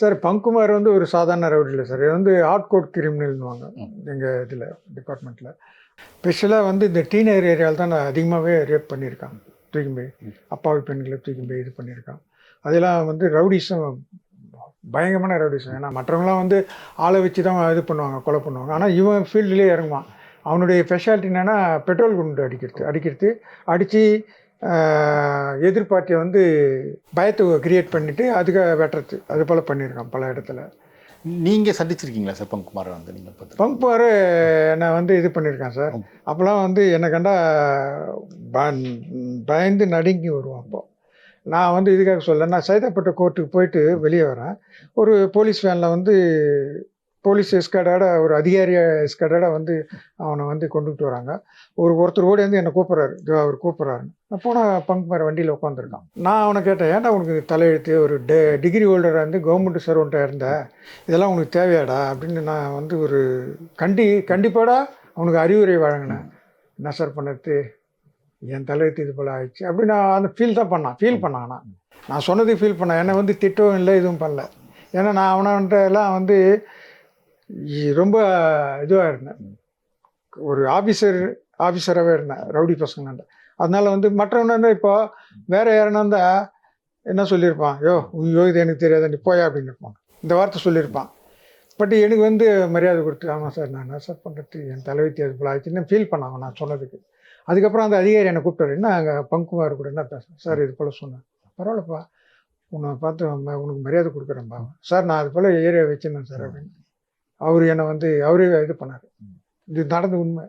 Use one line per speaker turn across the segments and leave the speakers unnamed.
Sir பங்குமார் வந்து ஒரு சாதாரண ரவுடி இல்லை சார். இது வந்து ஹார்ட் கோட் கிரிமினல்னுவாங்க எங்கள் இதில் டிபார்ட்மெண்ட்டில். ஸ்பெஷலாக வந்து இந்த டீனேஜ் ஏரியாவில் தான் நான் அதிகமாகவே ரேப் பண்ணியிருக்கான். தூக்கி போய் அப்பாவி பெண்களை தூக்கி போய் இது பண்ணியிருக்கான். அதெல்லாம் வந்து ரவுடிஸும் பயங்கரமான ரவுடிஸும். ஏன்னா மற்றவங்களாம் வந்து ஆளை வச்சு தான் இது பண்ணுவாங்க, கொலை பண்ணுவாங்க. ஆனால் இவன் ஃபீல்டுலேயே இறங்குவான். அவனுடைய ஸ்பெஷாலிட்டி என்னென்னா பெட்ரோல் குண்டு அடித்து எதிர்பார்ட்டியை வந்து பயத்தை கிரியேட் பண்ணிவிட்டு அதுக்காக வெட்டுறது. அது போல் பண்ணியிருக்கான் பல இடத்துல.
நீங்கள் சந்திச்சிருக்கீங்களா சார் பங்குமாரை வந்து? நீங்கள்
பங்குமார் என்னை வந்து இது பண்ணியிருக்கான் சார். அப்போலாம் வந்து என்னை கண்டா பயந்து நடுங்கி வருவான். அப்போது நான் வந்து இதுக்காக சொல்ல, நான் சைதாப்பேட்டை கோர்ட்டுக்கு போயிட்டு வெளியே வரேன். ஒரு போலீஸ் வேனில் வந்து போலீஸ் எஸ்கார்டோட ஒரு அதிகாரி எஸ்கார்டோட வந்து அவனை வந்து கொண்டுகிட்டு வராங்க. ஒருத்தர் ஓடி வந்து என்னை கூப்பிட்றாரு, அவர் கூப்பிட்றாரு. நான் போனால் பங்குமார் வண்டியில் உட்காந்துருக்கான். நான் அவனை கேட்டேன், ஏன்டா உனக்கு தலையெழுத்து ஒரு டிகிரி ஹோல்டராக இருந்து கவர்மெண்ட் சர்வெண்ட்டாக இருந்த இதெல்லாம் உனக்கு தேவையாடா அப்படின்னு நான் வந்து ஒரு கண்டிப்பாடா அவனுக்கு அறிவுரை வழங்கினேன். என்ன சார் பண்ணுறது, என் தலையெழுத்து இது போல் ஆயிடுச்சு அப்படின்னு நான் அந்த ஃபீல் பண்ணான். நான் சொன்னதுக்கு ஃபீல் பண்ணேன். என்னை வந்து திட்டவும் இல்லை, எதுவும் பண்ணல. ஏன்னா நான் அவனெல்லாம் வந்து ரொம்ப இதுவாக இருந்தேன், ஒரு ஆஃபீஸராகவே இருந்தேன் ரவுடி பசங்கள்ட்ட. அதனால் வந்து மற்றவனா இப்போ வேறு யாருன்னா இருந்தால் என்ன சொல்லியிருப்பான், இது எனக்கு தெரியாத நீ போயா அப்படின்னு இருப்பான், இந்த வார்த்தை சொல்லியிருப்பான். பட் எனக்கு வந்து மரியாதை கொடுத்து, ஆமாம் சார் நான் என்ன சார் பண்ணுறது, என் தலைவத்தி அது போல் ஆயிடுச்சுன்னு ஃபீல் பண்ணாங்க நான் சொன்னதுக்கு. அதுக்கப்புறம் அந்த அதிகாரி என்னை கூப்பிட்டாரு, என்ன அங்கே பங்குமார் கூட என்ன பேசுகிறேன் சார், இது போல் சொன்னேன். பரவாயில்லப்பா, உன்னை பார்த்து உனக்கு மரியாதை கொடுக்குறேன்ப்பா சார், நான் அது போல் ஏரியா வச்சுருந்தேன் சார் அப்படின்னு அவர் என்னை வந்து அவரே இது பண்ணார். இது நடந்த உண்மை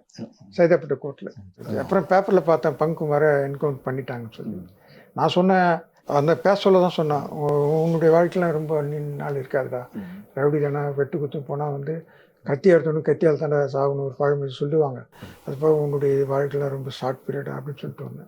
சைதாப்பேட்டை கோர்ட்டில். அப்புறம் பேப்பரில் பார்த்தேன் பங்குமாரை என்கவுண்டர் பண்ணிட்டாங்கன்னு சொல்லி. நான் சொன்னேன், அந்த பேச சொல்ல தான் சொன்னேன், உன்னுடைய வாழ்க்கையெலாம் ரொம்ப நாள் இருக்காதுடா, ரவுடி தானே, வெட்டு குத்து போனால் வந்து கத்தி எடுத்தோன்னு கத்தியால் தானே சாகணும் ஒரு பழமொழி சொல்லுவாங்க. அது போக உன்னுடைய வாழ்க்கையெலாம் ரொம்ப ஷார்ட் பீரியட் அப்படின்னு சொல்லிட்டு வந்தேன்.